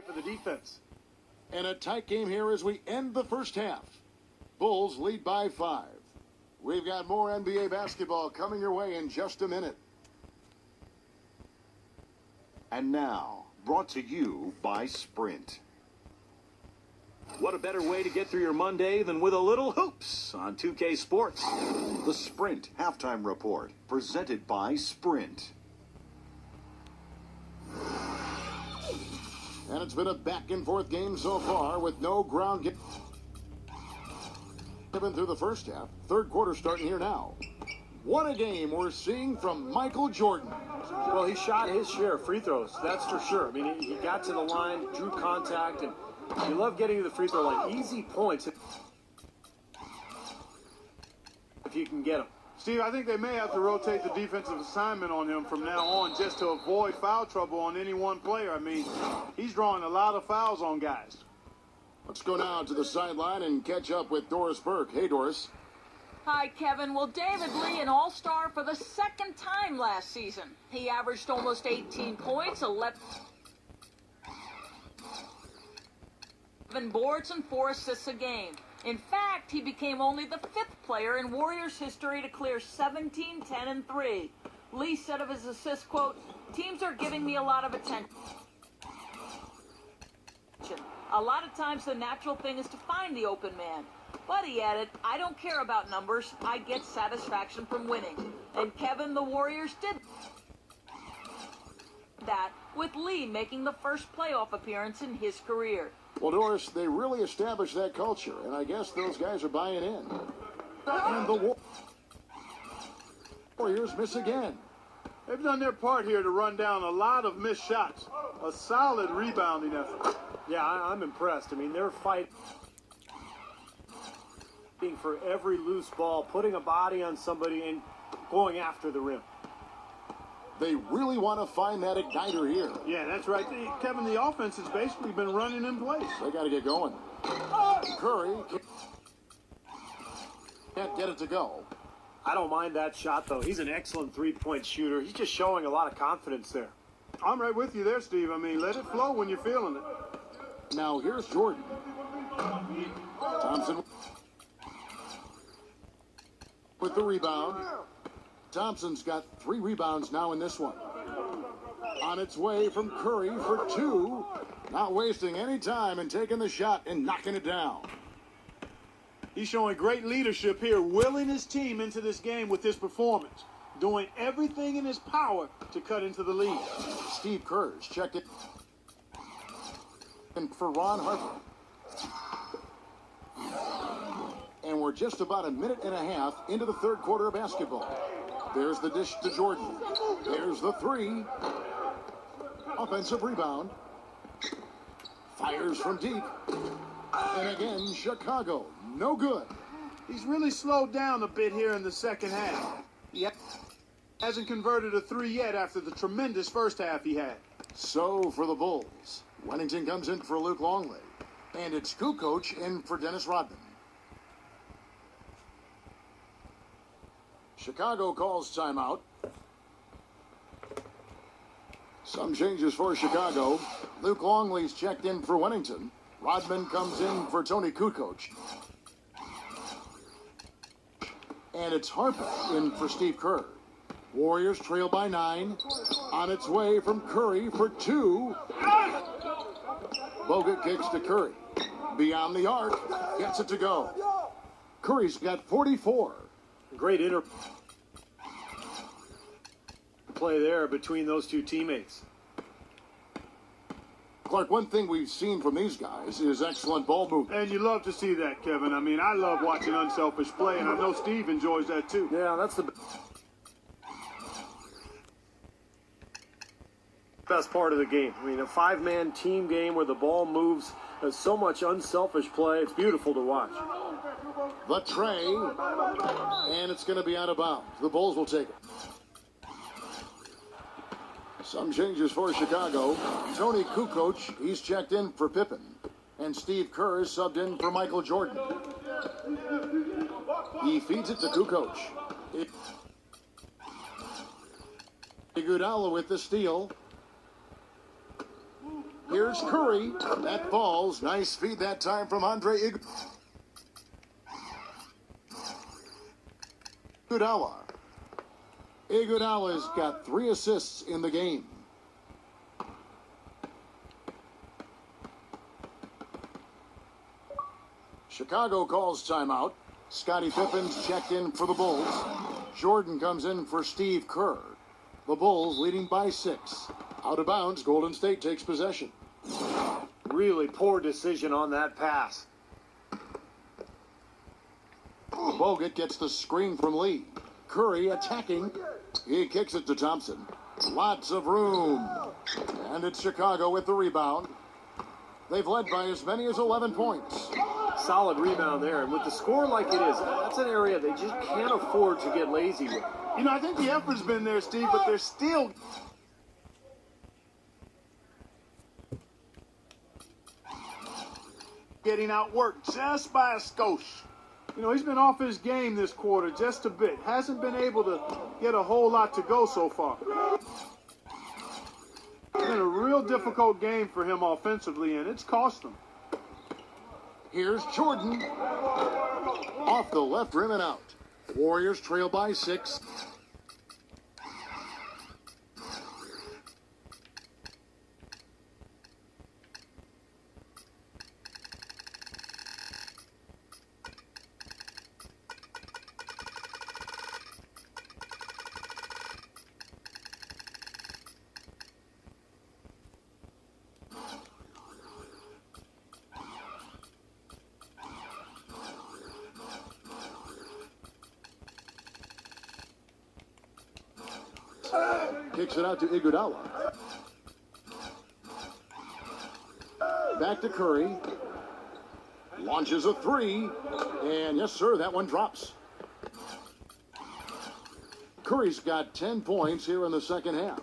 for the defense. And a tight game here as we end the first half. Bulls lead by 5. We've got more NBA basketball coming your way in just a minute. And now, brought to you by Sprint. What a better way to get through your Monday than with a little hoops on 2K Sports. The Sprint Halftime Report, presented by Sprint. And it's been a back-and-forth game so far with no ground game given through the first half. Third quarter starting here now. What a game we're seeing from Michael Jordan. Well, he shot his share of free throws, that's for sure. I mean, he got to the line, drew contact, and you love getting to the free throw line. Easy points if you can get them. Steve, I think they may have to rotate the defensive assignment on him from now on just to avoid foul trouble on any one player. I mean, he's drawing a lot of fouls on guys. Let's go now to the sideline and catch up with Doris Burke. Hey, Doris. Hi, Kevin. Well, David Lee, an all-star for the second time last season. He averaged almost 18 points, 11 boards, and 4 assists a game. In fact, he became only the 5th player in Warriors history to clear 17, 10, and 3. Lee said of his assist, quote, "Teams are giving me a lot of attention. A lot of times the natural thing is to find the open man." But he added, "I don't care about numbers. I get satisfaction from winning." And Kevin, the Warriors did that, with Lee making the first playoff appearance in his career. Well, Doris, they really established that culture, and I guess those guys are buying in. And the Warriors miss again. They've done their part here to run down a lot of missed shots. A solid rebounding effort. Yeah, I'm impressed. I mean, they're fighting for every loose ball, putting a body on somebody and going after the rim. They really want to find that igniter here. Yeah, that's right. Kevin, the offense has basically been running in place. They got to get going. Curry can't get it to go. I don't mind that shot, though. He's an excellent three-point shooter. He's just showing a lot of confidence there. I'm right with you there, Steve. I mean, let it flow when you're feeling it. Now here's Jordan. Thompson with the rebound. Thompson's got 3 rebounds now in this one. On its way from Curry for 2. Not wasting any time and taking the shot and knocking it down. He's showing great leadership here, willing his team into this game with his performance, doing everything in his power to cut into the lead. Steve Kerr's checked it in for Ron Harper. And we're just about a minute and a half into the third quarter of basketball. There's the dish to Jordan. There's the 3. Offensive rebound. Fires from deep. And again, Chicago. No good. He's really slowed down a bit here in the second half. He hasn't converted a 3 yet after the tremendous first half he had. So for the Bulls, Wennington comes in for Luke Longley. And it's Kukoc in for Dennis Rodman. Chicago calls timeout. Some changes for Chicago. Luke Longley's checked in for Wennington. Rodman comes in for Tony Kukoc. And it's Harper in for Steve Kerr. Warriors trail by 9. On its way from Curry for 2. Bogut kicks to Curry. Beyond the arc. Gets it to go. Curry's got 44. Great interplay there between those two teammates. Clark, one thing we've seen from these guys is excellent ball movement. And you love to see that, Kevin. I mean, I love watching unselfish play, and I know Steve enjoys that too. Yeah, that's the best part of the game. I mean, a 5-man team game where the ball moves. There's so much unselfish play. It's beautiful to watch. The tray, and it's going to be out of bounds. The Bulls will take it. Some changes for Chicago. Tony Kukoc, he's checked in for Pippen. And Steve Kerr is subbed in for Michael Jordan. He feeds it to Kukoc. Iguodala with the steal. Here's Curry. That falls. Nice feed that time from Andre Iguodala. Iguodala's got 3 assists in the game. Chicago calls timeout. Scottie Pippen's checked in for the Bulls. Jordan comes in for Steve Kerr. The Bulls leading by 6. Out of bounds, Golden State takes possession. Really poor decision on that pass. Bogut gets the screen from Lee. Curry attacking. He kicks it to Thompson. Lots of room. And it's Chicago with the rebound. They've led by as many as 11 points. Solid rebound there. And with the score like it is, that's an area they just can't afford to get lazy with. You know, I think the effort's been there, Steve, but they're still getting outworked just by a skosh. You know, he's been off his game this quarter just a bit. Hasn't been able to get a whole lot to go so far. It's been a real difficult game for him offensively, and it's cost him. Here's Jordan. Off the left rim and out. Warriors trail by 6. Kicks it out to Iguodala. Back to Curry. Launches a 3. And yes, sir, that one drops. Curry's got 10 points here in the second half.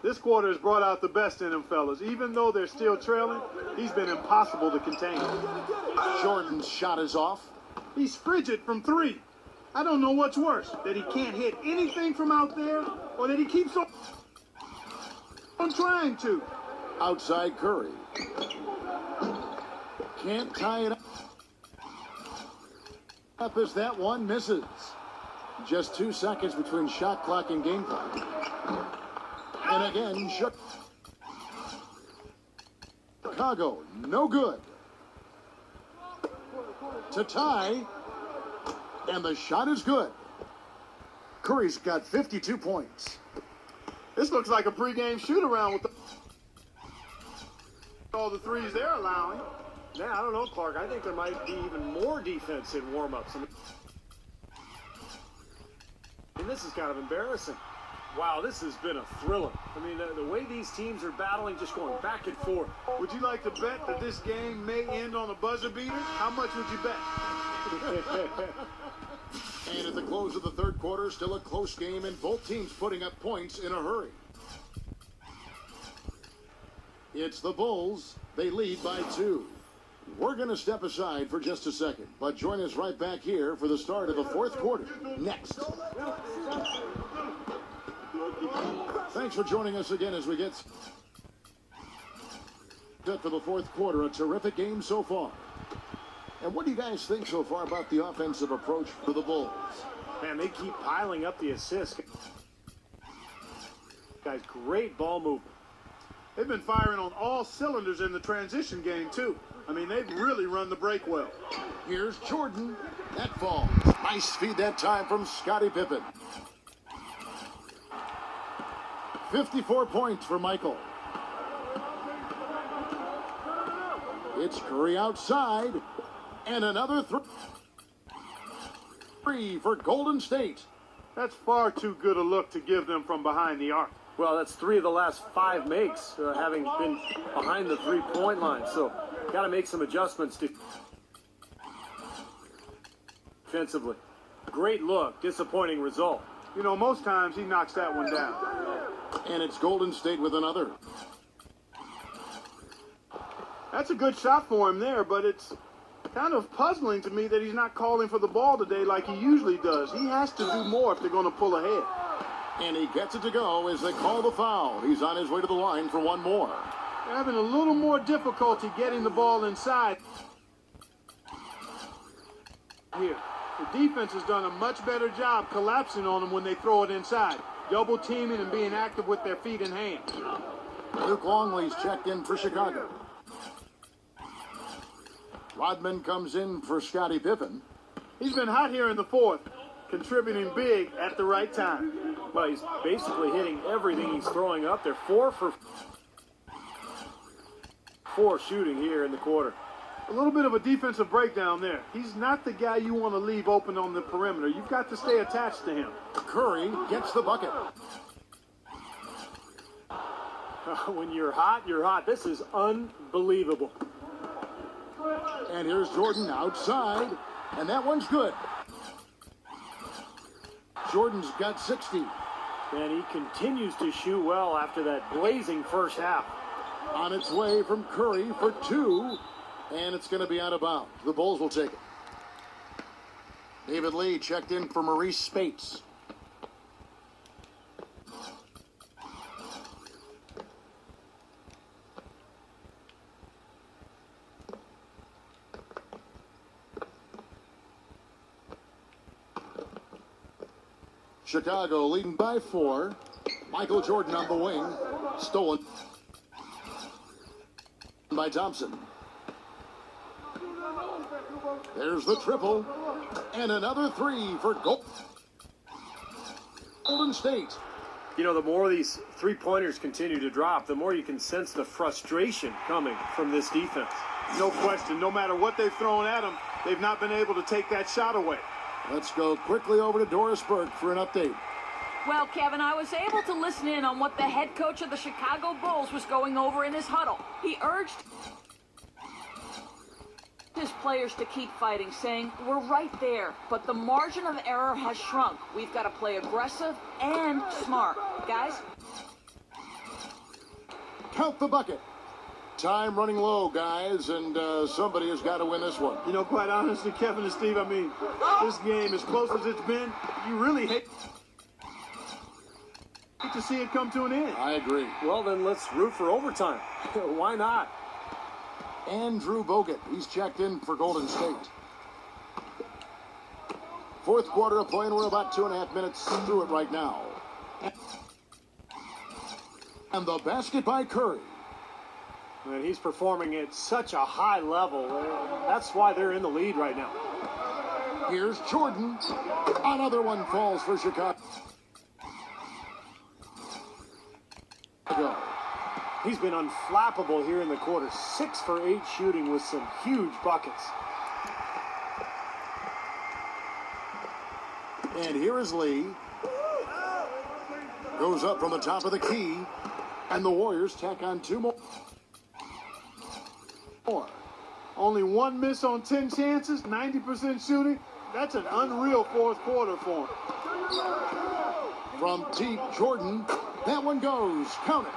This quarter has brought out the best in him, fellas. Even though they're still trailing, he's been impossible to contain. Jordan's shot is off. He's frigid from 3. I don't know what's worse, that he can't hit anything from out there, or that he keeps on trying to. Outside Curry. Can't tie it up as that one misses. Just 2 seconds between shot clock and game clock. And again, Chicago, no good. To tie, and the shot is good. Curry's got 52 points. This looks like a pregame shoot-around with all the threes they're allowing. Yeah, I don't know, Clark. I think there might be even more defense in warm-ups. And this is kind of embarrassing. Wow, this has been a thriller. I mean, the way these teams are battling, just going back and forth. Would you like to bet that this game may end on a buzzer beater? How much would you bet? And at the close of the third quarter, still a close game, and both teams putting up points in a hurry. It's the Bulls. They lead by 2. We're going to step aside for just a second, but join us right back here for the start of the fourth quarter. Next. Thanks for joining us again as we get set for the fourth quarter. A terrific game so far. And what do you guys think so far about the offensive approach for the Bulls? Man, they keep piling up the assists. Guys, great ball movement. They've been firing on all cylinders in the transition game, too. I mean, they've really run the break well. Here's Jordan. That falls. Nice feed that time from Scottie Pippen. 54 points for Michael. It's Curry outside. And another 3 for Golden State. That's far too good a look to give them from behind the arc. Well, that's 3 of the last 5 makes, having been behind the three-point line. So, got to make some adjustments defensively. Great look, disappointing result. You know, most times he knocks that one down. And it's Golden State with another. That's a good shot for him there, but it's kind of puzzling to me that he's not calling for the ball today like he usually does. He has to do more if they're going to pull ahead. And he gets it to go as they call the foul. He's on his way to the line for one more. They're having a little more difficulty getting the ball inside here. The defense has done a much better job collapsing on them when they throw it inside. Double teaming and being active with their feet and hands. Luke Longley's checked in for Chicago. Rodman comes in for Scottie Pippen. He's been hot here in the fourth, contributing big at the right time. Well, he's basically hitting everything he's throwing up there. 4 for 4 shooting here in the quarter. A little bit of a defensive breakdown there. He's not the guy you want to leave open on the perimeter. You've got to stay attached to him. Curry gets the bucket. When you're hot, you're hot. This is unbelievable. And here's Jordan outside, and that one's good. Jordan's got 60. And he continues to shoot well after that blazing first half. On its way from Curry for 2, and it's going to be out of bounds. The Bulls will take it. David Lee checked in for Maurice Spates. Chicago leading by 4. Michael Jordan on the wing. Stolen by Thompson. There's the triple. And another 3 for Golden State. You know, the more these three-pointers continue to drop, the more you can sense the frustration coming from this defense. No question. No matter what they've thrown at him, they've not been able to take that shot away. Let's go quickly over to Doris Burke for an update. Well, Kevin, I was able to listen in on what the head coach of the Chicago Bulls was going over in his huddle. He urged his players to keep fighting, saying, "We're right there, but the margin of error has shrunk. We've got to play aggressive and smart. Guys?" Count the bucket. Time running low, guys, and somebody has got to win this one. You know, quite honestly, Kevin and Steve, I mean, this game, as close as it's been, you really hate to see it come to an end. I agree. Well, then let's root for overtime. Why not? Andrew Bogut, he's checked in for Golden State. Fourth quarter of play, and we're about 2.5 minutes through it right now. And the basket by Curry. And he's performing at such a high level. That's why they're in the lead right now. Here's Jordan. Another one falls for Chicago. He's been unflappable here in the quarter. 6 for 8 shooting with some huge buckets. And here is Lee. Goes up from the top of the key. And the Warriors tack on 2 more. Only 1 miss on 10 chances, 90% shooting. That's an unreal fourth quarter for him. From deep, Jordan. That one goes. Count it.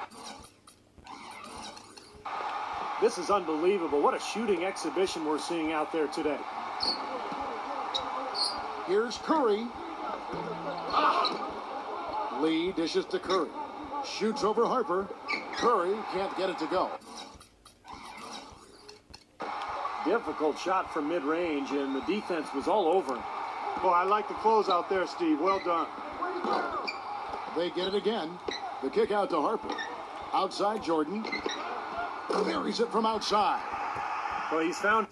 This is unbelievable. What a shooting exhibition we're seeing out there today. Here's Curry. Lee dishes to Curry. Shoots over Harper. Curry can't get it to go. Difficult shot from mid-range, and the defense was all over him. Boy, I like the close out there, Steve. Well done. They get it again. The kick out to Harper. Outside Jordan. Buries it from outside. Well, he's found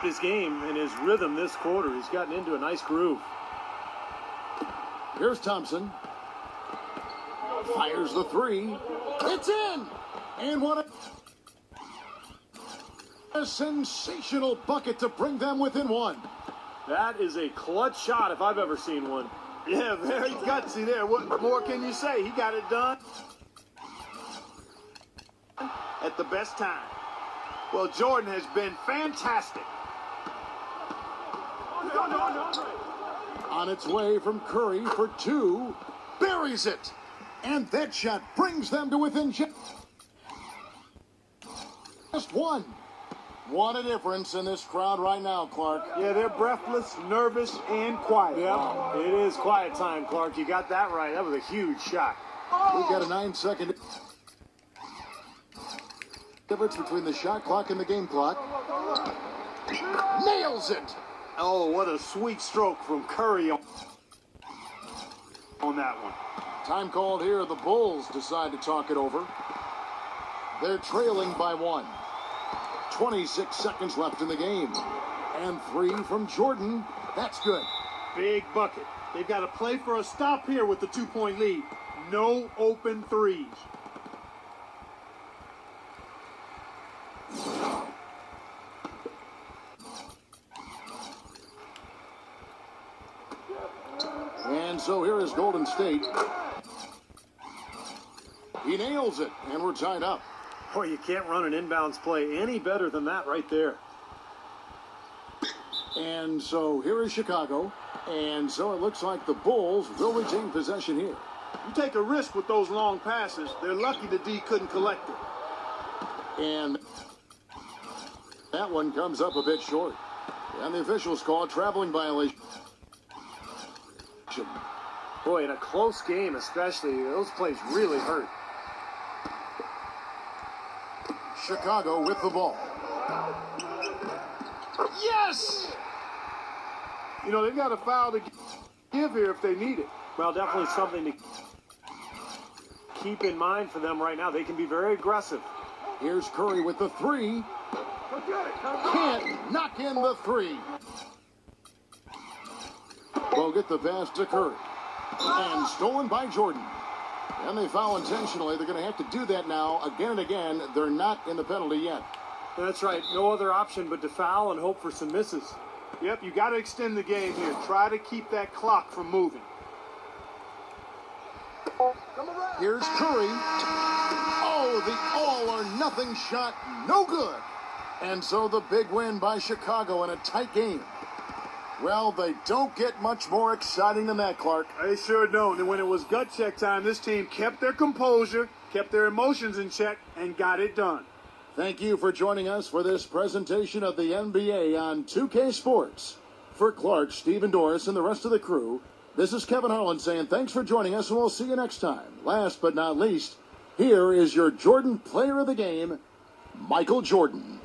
his game and his rhythm this quarter. He's gotten into a nice groove. Here's Thompson. Fires the 3. It's in! And what a sensational bucket to bring them within 1. That is a clutch shot if I've ever seen one. Yeah, very gutsy there. What more can you say? He got it done at the best time. Well, Jordan has been fantastic. On its way from Curry for 2. Buries it. And that shot brings them to within just 1. What a difference in this crowd right now, Clark. Yeah, they're breathless, nervous, and quiet. Yeah, it is quiet time, Clark. You got that right. That was a huge shot. We've got a 9-second difference between the shot clock and the game clock. Nails it. Oh, what a sweet stroke from Curry on that one. Time called here. The Bulls decide to talk it over. They're trailing by 1. 26 seconds left in the game. And 3 from Jordan. That's good. Big bucket. They've got to play for a stop here with the 2-point lead. No open threes. And so here is Golden State. He nails it, and we're tied up. Boy, you can't run an inbounds play any better than that right there. And so here is Chicago. And so it looks like the Bulls will retain possession here. You take a risk with those long passes. They're lucky the D couldn't collect it. And that one comes up a bit short. And the officials call it traveling violation. Boy, in a close game especially, those plays really hurt. Chicago with the ball. Yes! You know, they've got a foul to give here if they need it. Well, definitely something to keep in mind for them right now. They can be very aggressive. Here's Curry with the 3. Can't knock in the 3. Will get the pass to Curry. And stolen by Jordan. And they foul intentionally. They're going to have to do that now again and again. They're not in the penalty yet. That's right. No other option but to foul and hope for some misses. Yep, you got to extend the game here. Try to keep that clock from moving. Here's Curry. Oh, the all-or-nothing shot. No good. And so the big win by Chicago in a tight game. Well, they don't get much more exciting than that, Clark. They sure don't. And when it was gut check time, this team kept their composure, kept their emotions in check, and got it done. Thank you for joining us for this presentation of the NBA on 2K Sports. For Clark, Stephen Doris, and the rest of the crew, this is Kevin Harlan saying thanks for joining us, and we'll see you next time. Last but not least, here is your Jordan Player of the Game, Michael Jordan.